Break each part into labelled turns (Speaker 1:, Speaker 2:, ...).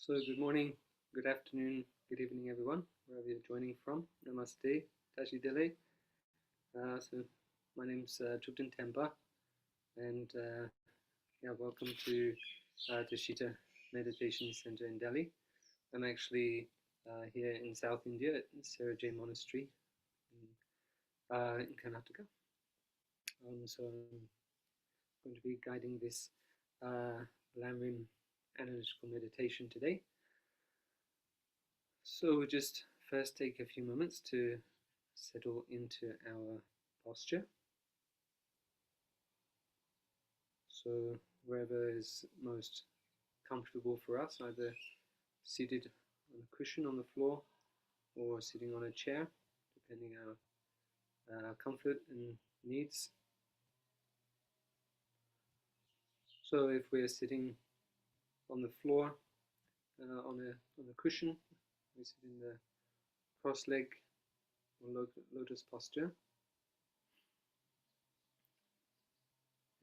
Speaker 1: So good morning, good afternoon, good evening everyone, wherever you're joining from. Namaste, Tushita Delhi. So my name's Thubten Tenpa, and welcome to Tushita Meditation Center in Delhi. I'm actually here in South India at Sera Monastery in Karnataka. So I'm going to be guiding this Lamrim analytical meditation today. So we'll just first take a few moments to settle into our posture. So wherever is most comfortable for us, either seated on a cushion on the floor or sitting on a chair, depending on our comfort and needs. So if we're sitting on the floor on a cushion, we sit in the cross-leg or lotus posture,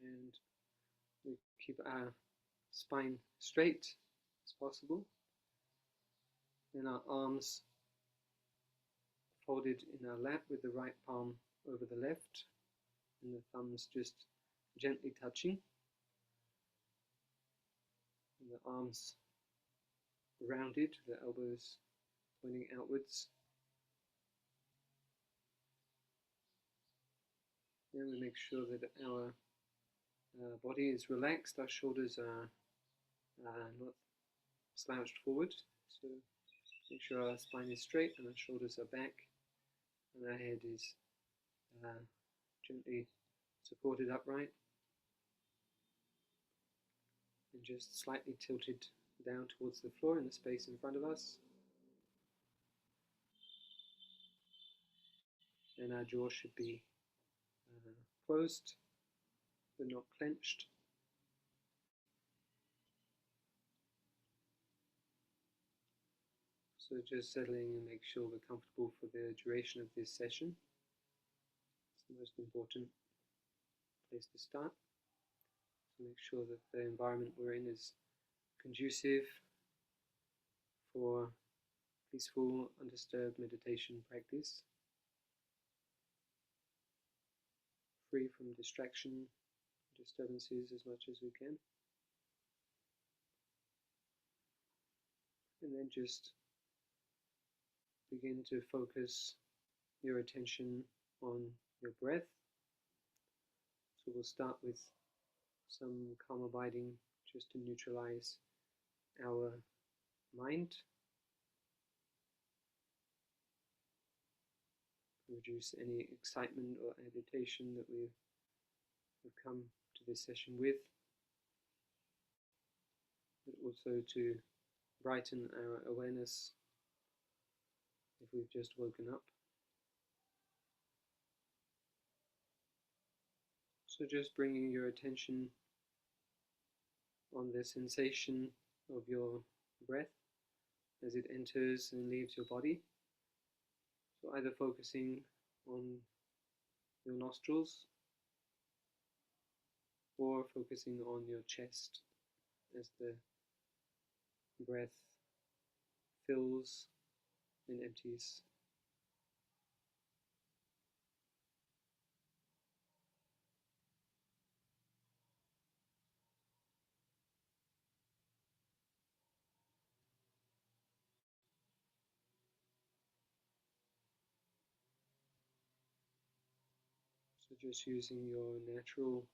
Speaker 1: and we keep our spine straight as possible, and our arms folded in our lap with the right palm over the left, and the thumbs just gently touching, and the arms rounded, the elbows pointing outwards. Then we make sure that our body is relaxed, our shoulders are not slouched forward, so make sure our spine is straight and our shoulders are back, and our head is gently supported upright and just slightly tilted down towards the floor in the space in front of us. And our jaw should be closed but not clenched. So just settling and make sure we're comfortable for the duration of this session. It's the most important place to start. So make sure that the environment we're in is conducive for peaceful, undisturbed meditation practice, free from distraction, disturbances as much as we can. And then just begin to focus your attention on your breath. So we'll start with some calm abiding just to neutralize our mind, reduce any excitement or agitation that we've come to this session with, but also to brighten our awareness if we've just woken up. So just bringing your attention on the sensation of your breath as it enters and leaves your body. So either focusing on your nostrils or focusing on your chest as the breath fills and empties. So just using your natural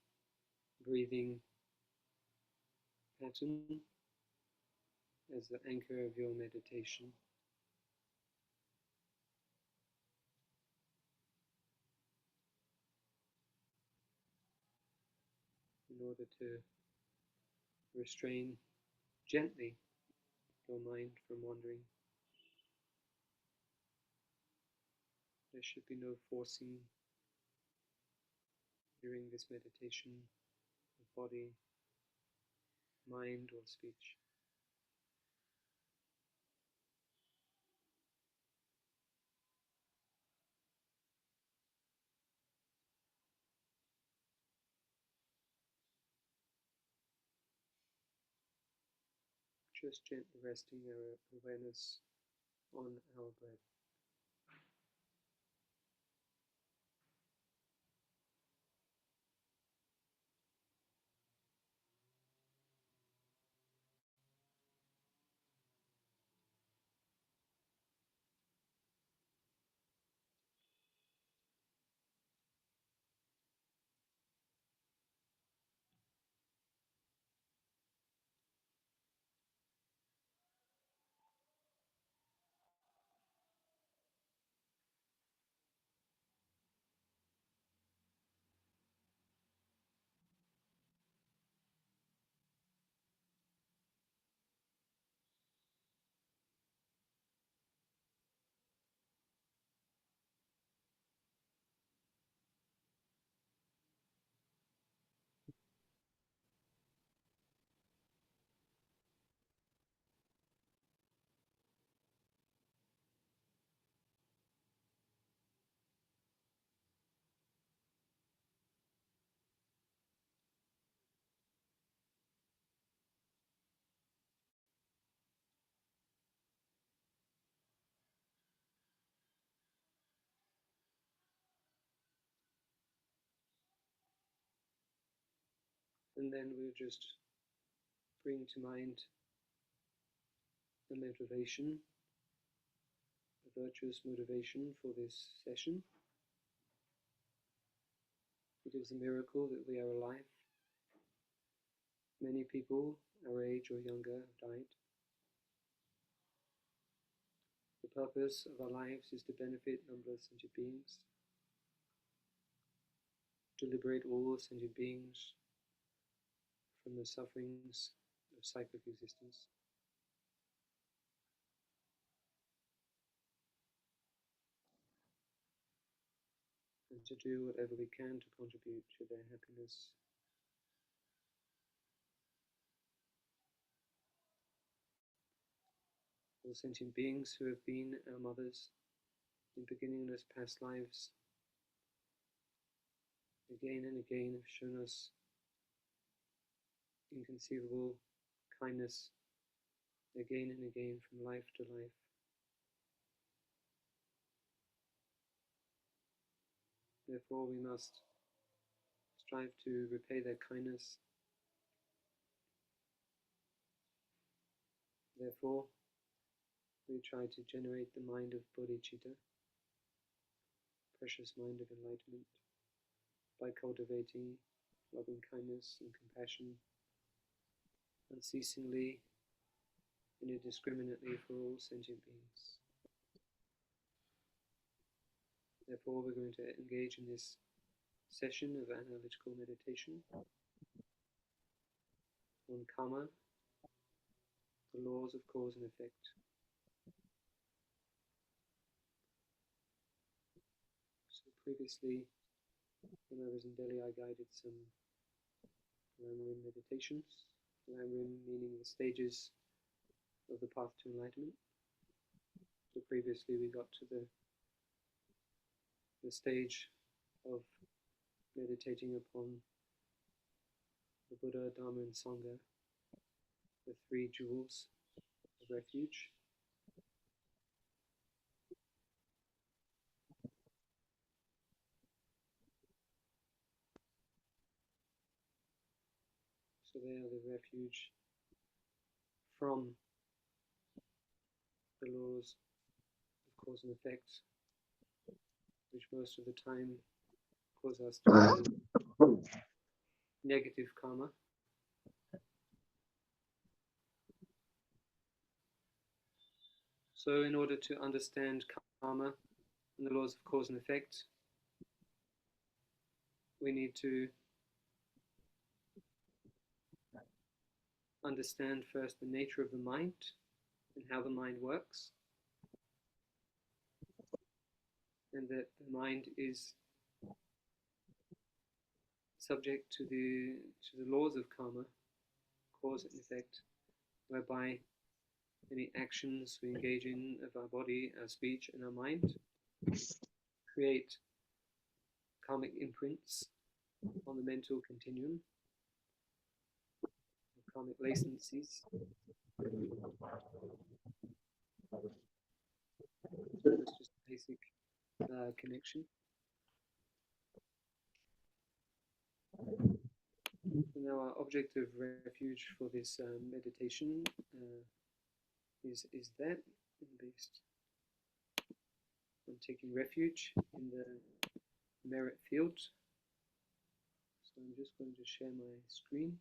Speaker 1: breathing pattern as the anchor of your meditation. In order to restrain gently your mind from wandering. There should be no forcing during this meditation of body, mind, or speech. just gently resting our awareness on our breath. And then we'll just bring to mind the motivation, the virtuous motivation for this session. It is a miracle that we are alive. Many people our age or younger have died. The purpose of our lives is to benefit numberless sentient beings, to liberate all sentient beings from the sufferings of cyclic existence. And to do whatever we can to contribute to their happiness. All sentient beings who have been our mothers in beginningless past lives, again and again have shown us inconceivable kindness, again and again from life to life. Therefore we must strive to repay their kindness. Therefore we try to generate the mind of bodhicitta, precious mind of enlightenment, by cultivating loving kindness and compassion unceasingly and indiscriminately for all sentient beings. Therefore we're going to engage in this session of analytical meditation on karma, the laws of cause and effect. So previously, when I was in Delhi, I guided some Lamrim meditations. Lamrim meaning the stages of the path to enlightenment. So previously we got to the stage of meditating upon the Buddha, Dharma and Sangha, the three jewels of refuge. So they are the refuge from the laws of cause and effect, which most of the time cause us to do negative karma. So in order to understand karma and the laws of cause and effect, we need to understand first the nature of the mind and how the mind works, and that the mind is subject to the laws of karma, cause and effect, whereby any actions we engage in of our body, our speech and our mind create karmic imprints on the mental continuum, karmic latencies. So that's just a basic connection. So now our object of refuge for this meditation is that, based on taking refuge in the merit field. So I'm just going to share my screen.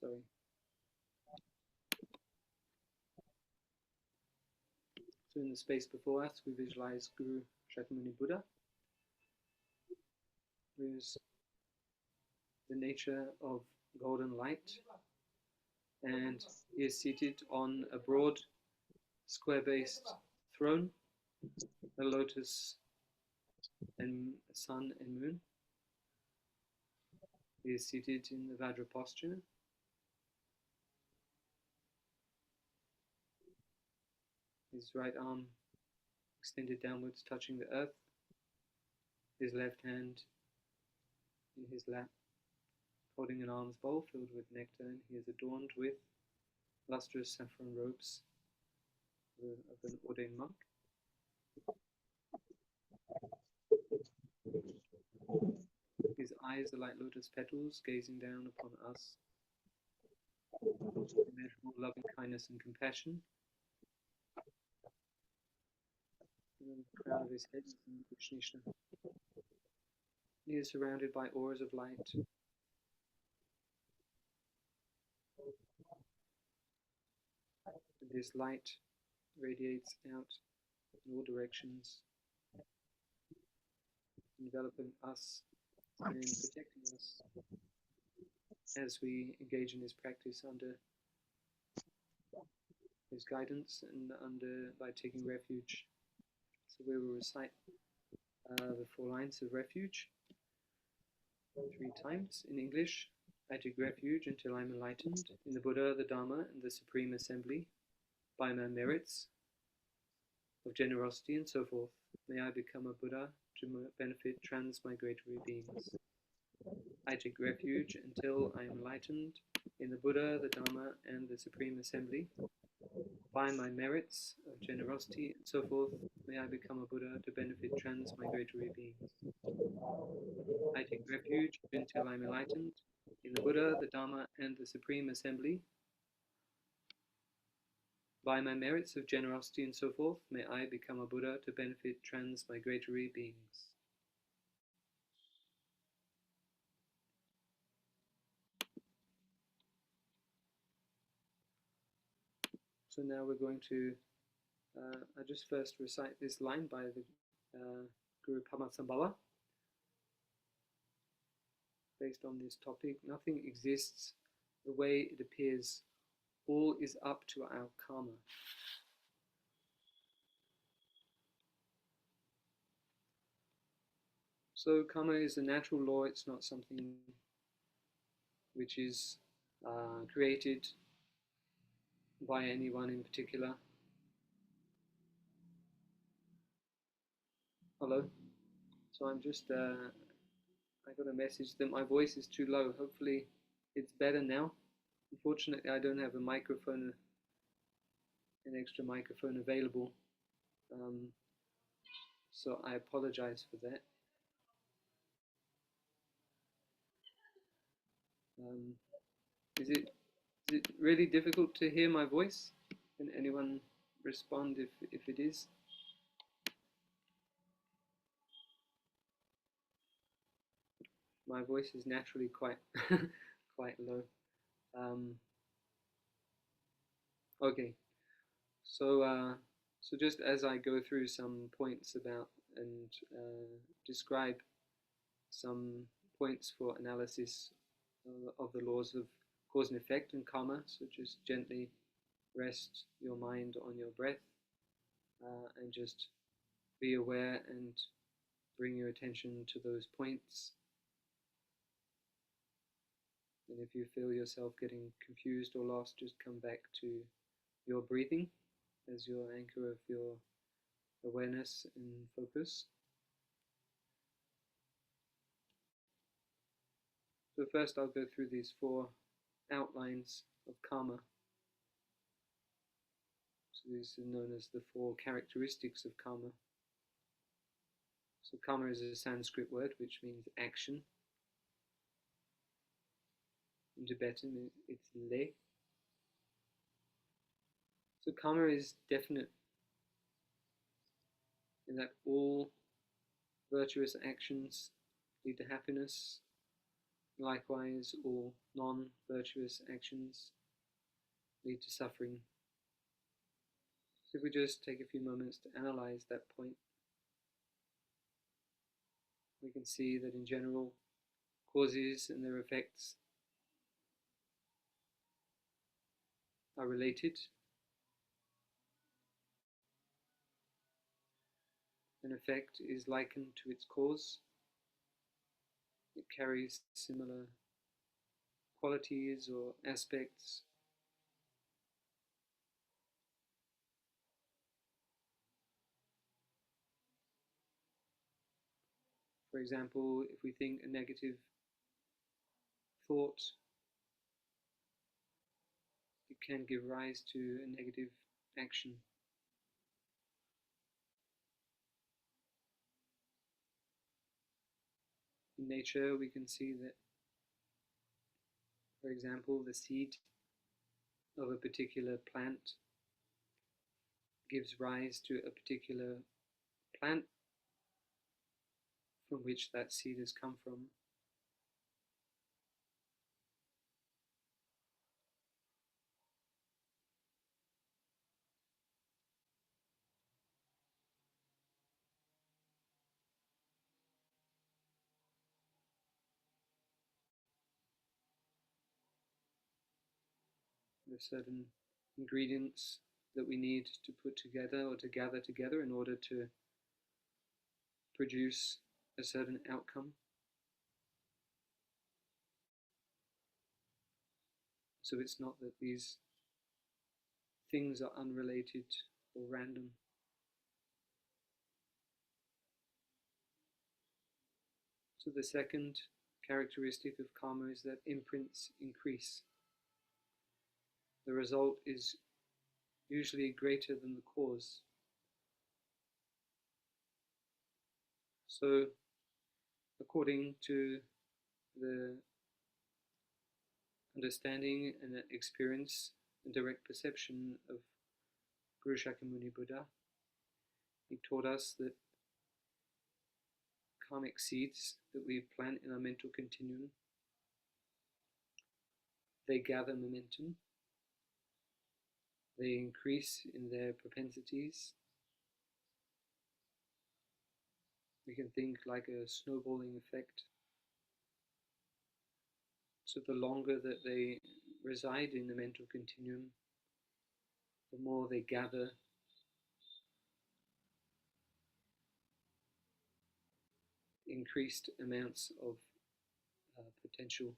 Speaker 1: Sorry. So in the space before us, we visualize Guru Shakyamuni Buddha, who is the nature of golden light, and he is seated on a broad square-based throne, a lotus and sun and moon. He is seated in the Vajra posture. His right arm extended downwards, touching the earth. His left hand in his lap, holding an alms bowl filled with nectar, and he is adorned with lustrous saffron robes of an ordained monk. His eyes are like lotus petals, gazing down upon us, immeasurable loving kindness and compassion. And on the crown of his head is the Upanishad. He is surrounded by auras of light. And this light radiates out in all directions, enveloping us and protecting us as we engage in his practice under his guidance and by taking refuge. So we will recite the 4 lines of refuge 3 times in English. I take refuge until I'm enlightened in the Buddha, the Dharma, and the Supreme Assembly by my merits of generosity and so forth. May I become a Buddha to benefit transmigratory beings. I take refuge until I am enlightened in the Buddha, the Dharma, and the Supreme Assembly. By my merits of generosity and so forth, may I become a Buddha to benefit transmigratory beings. I take refuge until I am enlightened in the Buddha, the Dharma, and the Supreme Assembly. By my merits of generosity and so forth, may I become a Buddha to benefit transmigratory beings. So now we're going to, I just first recite this line by the Guru Padmasambhava. Based on this topic, nothing exists the way it appears. All is up to our karma. So karma is a natural law. It's not something which is created by anyone in particular. Hello. So I'm just, I got a message that my voice is too low. Hopefully it's better now. Unfortunately, I don't have a microphone, an extra microphone available. So I apologize for that. Is it really difficult to hear my voice? Can anyone respond if it is? My voice is naturally quite quite low. Okay, so so just as I go through some points about and describe some points for analysis of the laws of cause and effect and karma, so just gently rest your mind on your breath and just be aware and bring your attention to those points. And if you feel yourself getting confused or lost, just come back to your breathing as your anchor of your awareness and focus. So first I'll go through these 4 outlines of karma. So these are known as the 4 characteristics of karma. So karma is a Sanskrit word which means action. In Tibetan it's le. So karma is definite in that all virtuous actions lead to happiness. Likewise, all non-virtuous actions lead to suffering. So if we just take a few moments to analyze that point, we can see that in general, causes and their effects are related. An effect is likened to its cause. It carries similar qualities or aspects. For example, if we think a negative thought, it can give rise to a negative action. In nature, we can see that, for example, the seed of a particular plant gives rise to a particular plant from which that seed has come from. There are certain ingredients that we need to put together or to gather together in order to produce a certain outcome. So it's not that these things are unrelated or random. So the second characteristic of karma is that imprints increase. The result is usually greater than the cause. So, according to the understanding and experience and direct perception of Guru Shakyamuni Buddha, he taught us that karmic seeds that we plant in our mental continuum, they gather momentum, they increase in their propensities. We can think like a snowballing effect. So the longer that they reside in the mental continuum, the more they gather increased amounts of potential.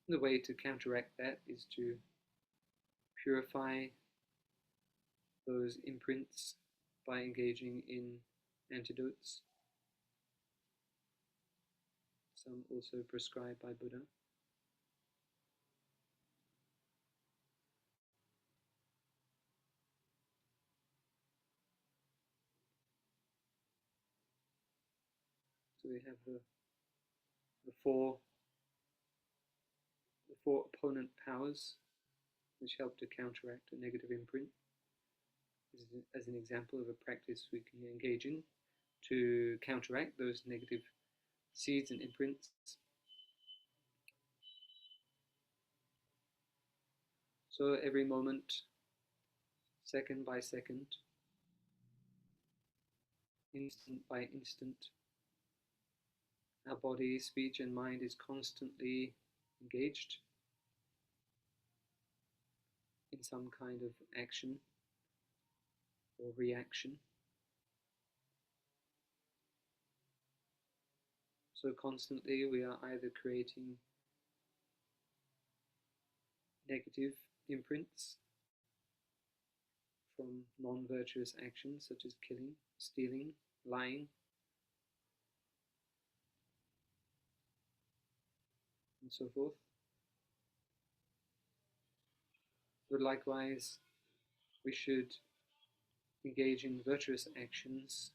Speaker 1: The way to counteract that is to purify those imprints by engaging in antidotes, some also prescribed by Buddha. So we have the four opponent powers which help to counteract a negative imprint. As an example of a practice we can engage in to counteract those negative seeds and imprints. So every moment, second by second, instant by instant, our body, speech, and mind is constantly engaged in some kind of action or reaction. So constantly we are either creating negative imprints from non-virtuous actions such as killing, stealing, lying, and so forth. But likewise, we should engage in virtuous actions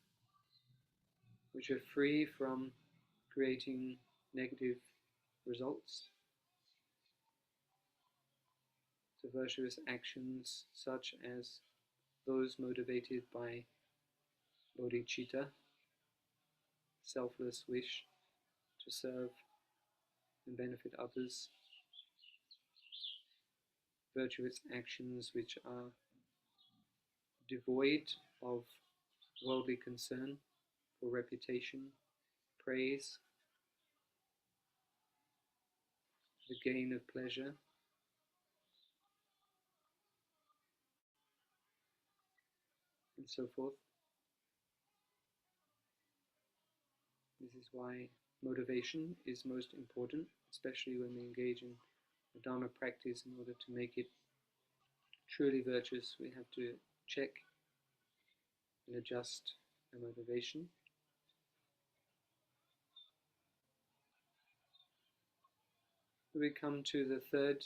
Speaker 1: which are free from creating negative results. So virtuous actions such as those motivated by bodhicitta, selfless wish to serve and benefit others, virtuous actions which are devoid of worldly concern for reputation, praise, the gain of pleasure, and so forth. This is why motivation is most important, especially when we engage in the Dharma practice. In order to make it truly virtuous, we have to check and adjust our motivation. We come to the third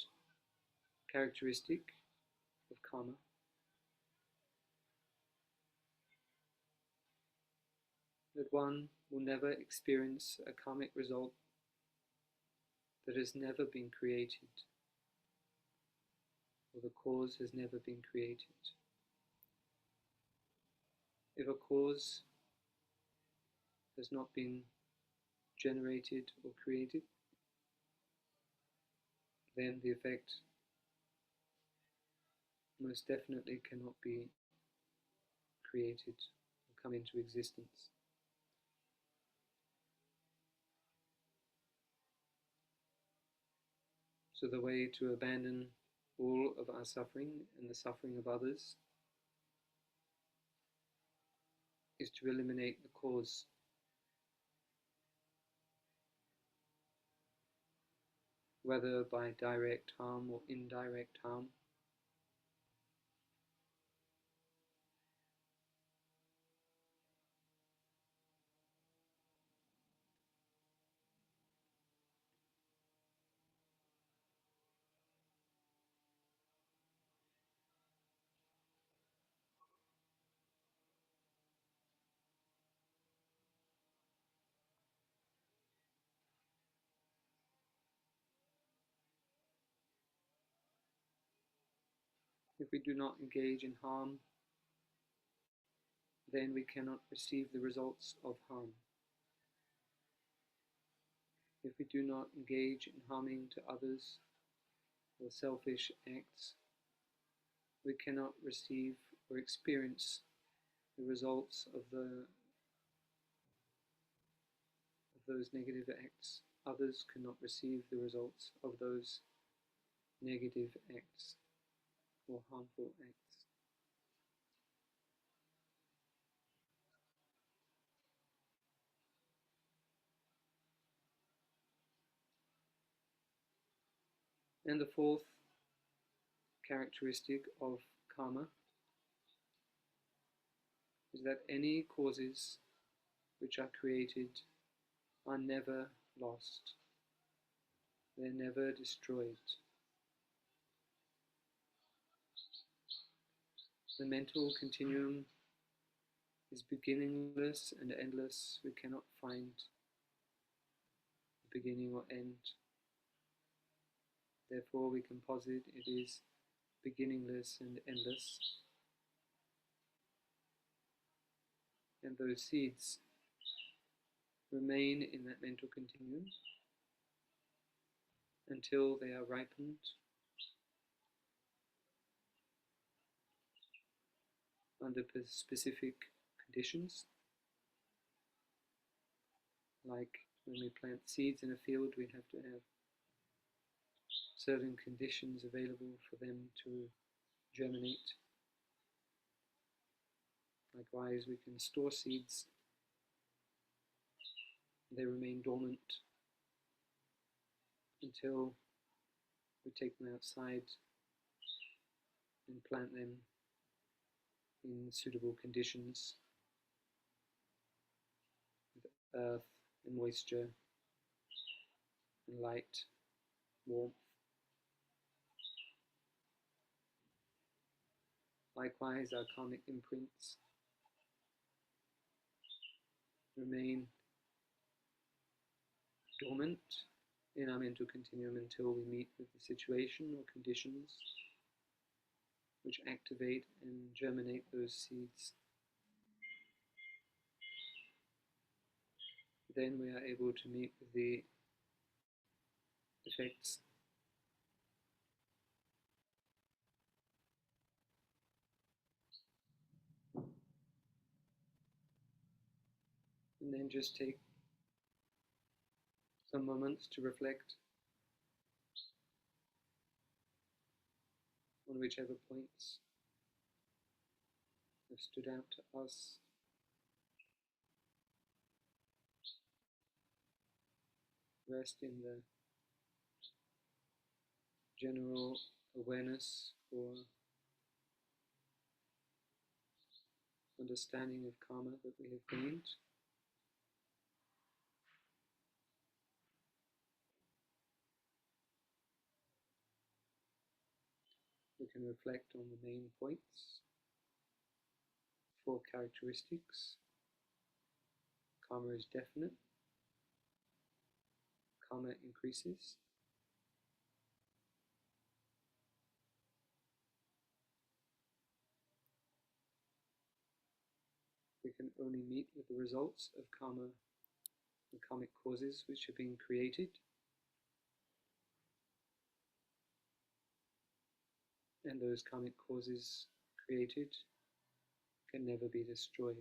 Speaker 1: characteristic of karma. That one will never experience a karmic result that has never been created, or the cause has never been created. If a cause has not been generated or created, then the effect most definitely cannot be created or come into existence. So the way to abandon all of our suffering and the suffering of others is to eliminate the cause. Whether by direct harm or indirect harm. If we do not engage in harm, then we cannot receive the results of harm. If we do not engage in harming to others or selfish acts, we cannot receive or experience the results of those negative acts. Others cannot receive the results of those negative acts or harmful acts. And the fourth characteristic of karma is that any causes which are created are never lost. They're never destroyed. The mental continuum is beginningless and endless. We cannot find the beginning or end. Therefore, we can posit it is beginningless and endless. And those seeds remain in that mental continuum until they are ripened under specific conditions. Like when we plant seeds in a field, we have to have certain conditions available for them to germinate. Likewise, we can store seeds. They remain dormant until we take them outside and plant them in suitable conditions with earth and moisture and light, warmth. Likewise, our karmic imprints remain dormant in our mental continuum until we meet with the situation or conditions which activate and germinate those seeds. Then we are able to meet with the effects and then just take some moments to reflect on whichever points have stood out to us. Rest in the general awareness or understanding of karma that we have gained. We can reflect on the main points, 4 characteristics. Karma is definite. Karma increases. We can only meet with the results of karma, the karmic causes which have been created, and those karmic causes created can never be destroyed.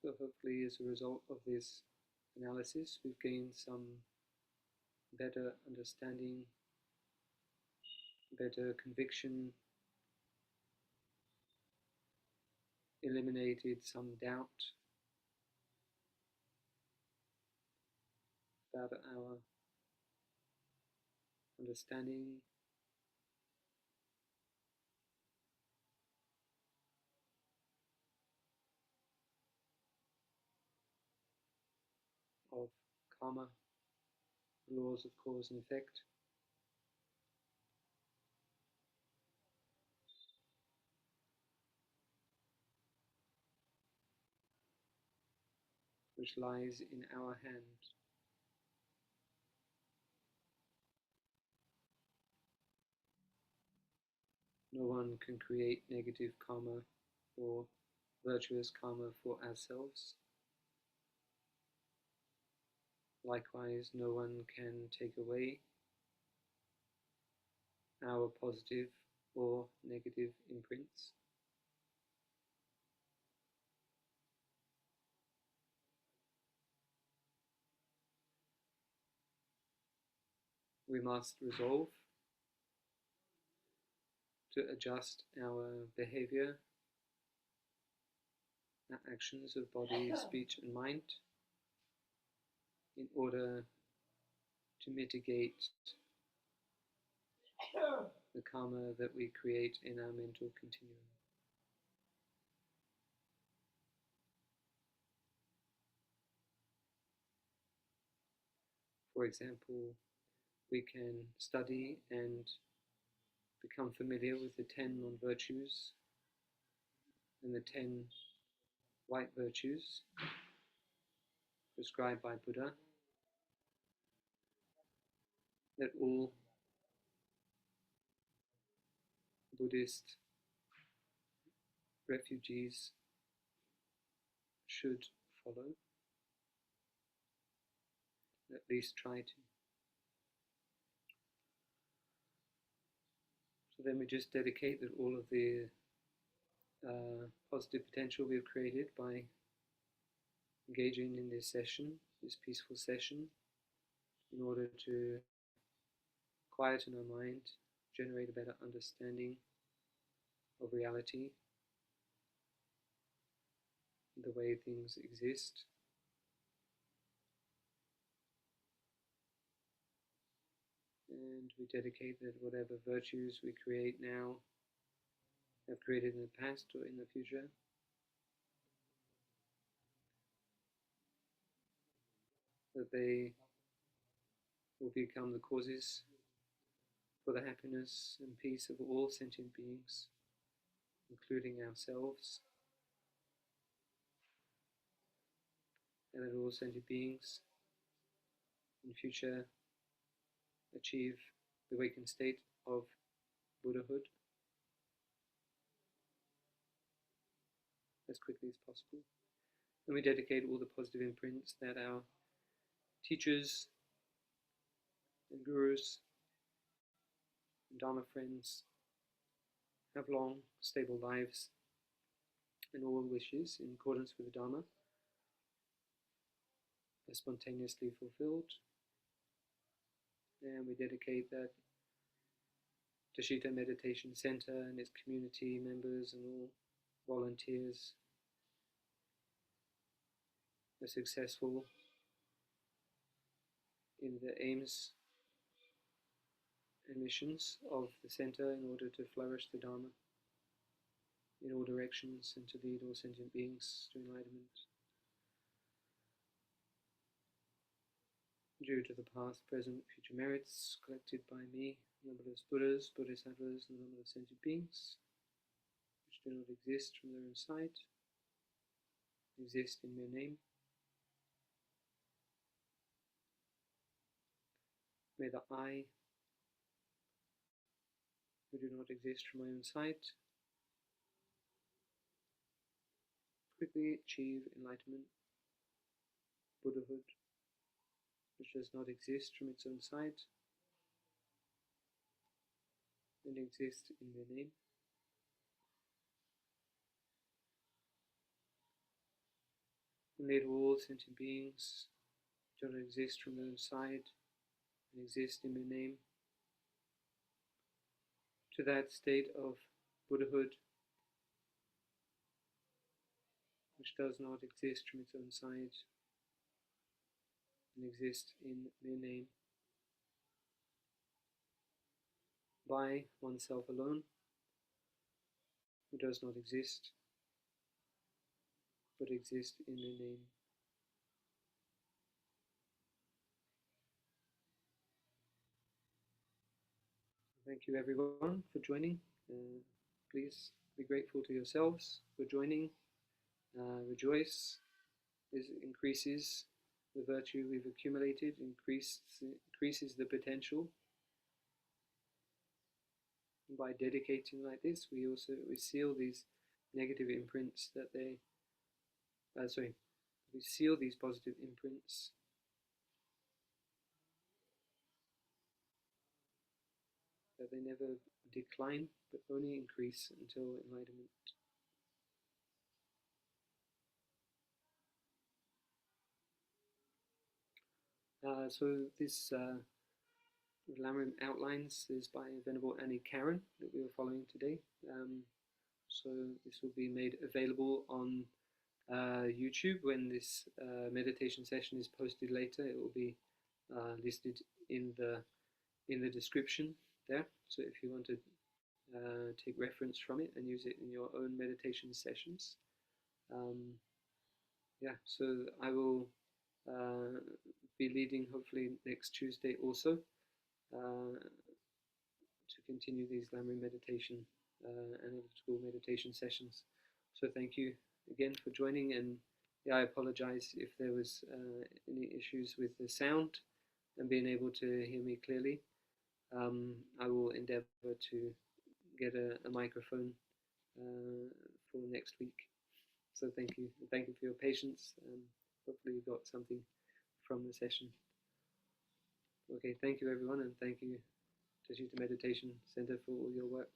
Speaker 1: So hopefully as a result of this analysis we've gained some better understanding, better conviction, eliminated some doubt about our understanding of karma, laws of cause and effect. Which lies in our hand. No one can create negative karma or virtuous karma for ourselves. Likewise, no one can take away our positive or negative imprints. We must resolve to adjust our behavior, our actions of body, speech and mind in order to mitigate the karma that we create in our mental continuum. For example, we can study and become familiar with the 10 non-virtues and the 10 white virtues prescribed by Buddha, that all Buddhist refugees should follow, at least try to. then we just dedicate that all of the positive potential we've created by engaging in this session, this peaceful session, in order to quieten our mind, generate a better understanding of reality, the way things exist. And we dedicate that whatever virtues we create now, have created in the past or in the future, that they will become the causes for the happiness and peace of all sentient beings, including ourselves, and that all sentient beings in future achieve the awakened state of Buddhahood as quickly as possible. And we dedicate all the positive imprints that our teachers and gurus and Dharma friends have long, stable lives and all wishes in accordance with the Dharma are spontaneously fulfilled. And we dedicate that Tushita Meditation Center and its community members and all volunteers are successful in the aims and missions of the center in order to flourish the Dharma in all directions and to lead all sentient beings to enlightenment. Due to the past, present, future merits collected by me, numberless Buddhas, Bodhisattvas, and numberless sentient beings, which do not exist from their own sight, exist in mere name. May the I, who do not exist from my own sight, quickly achieve enlightenment, Buddhahood, which does not exist from its own sight, and exist in their name. And let all sentient beings do not exist from their own sight and exist in their name to that state of Buddhahood which does not exist from its own sight and exist in mere name by oneself alone, who does not exist but exist in mere name. Thank you everyone for joining. Please be grateful to yourselves for joining. Rejoice. This increases the virtue we've accumulated, increases the potential. And by dedicating like this, we seal these negative imprints that we seal these positive imprints that they never decline but only increase until enlightenment. So this Lamrim outlines is by Venerable Annie Karen that we were following today. So this will be made available on YouTube when this meditation session is posted later. It will be listed in the description there. So if you want to take reference from it and use it in your own meditation sessions, so I will be leading hopefully next Tuesday also to continue these Lamrim meditation, analytical meditation sessions. So thank you again for joining, and I apologize if there was any issues with the sound and being able to hear me clearly. I will endeavor to get a microphone for next week. So thank you for your patience. Hopefully you got something from the session. Okay, thank you everyone, and thank you Tushita Meditation Center for all your work.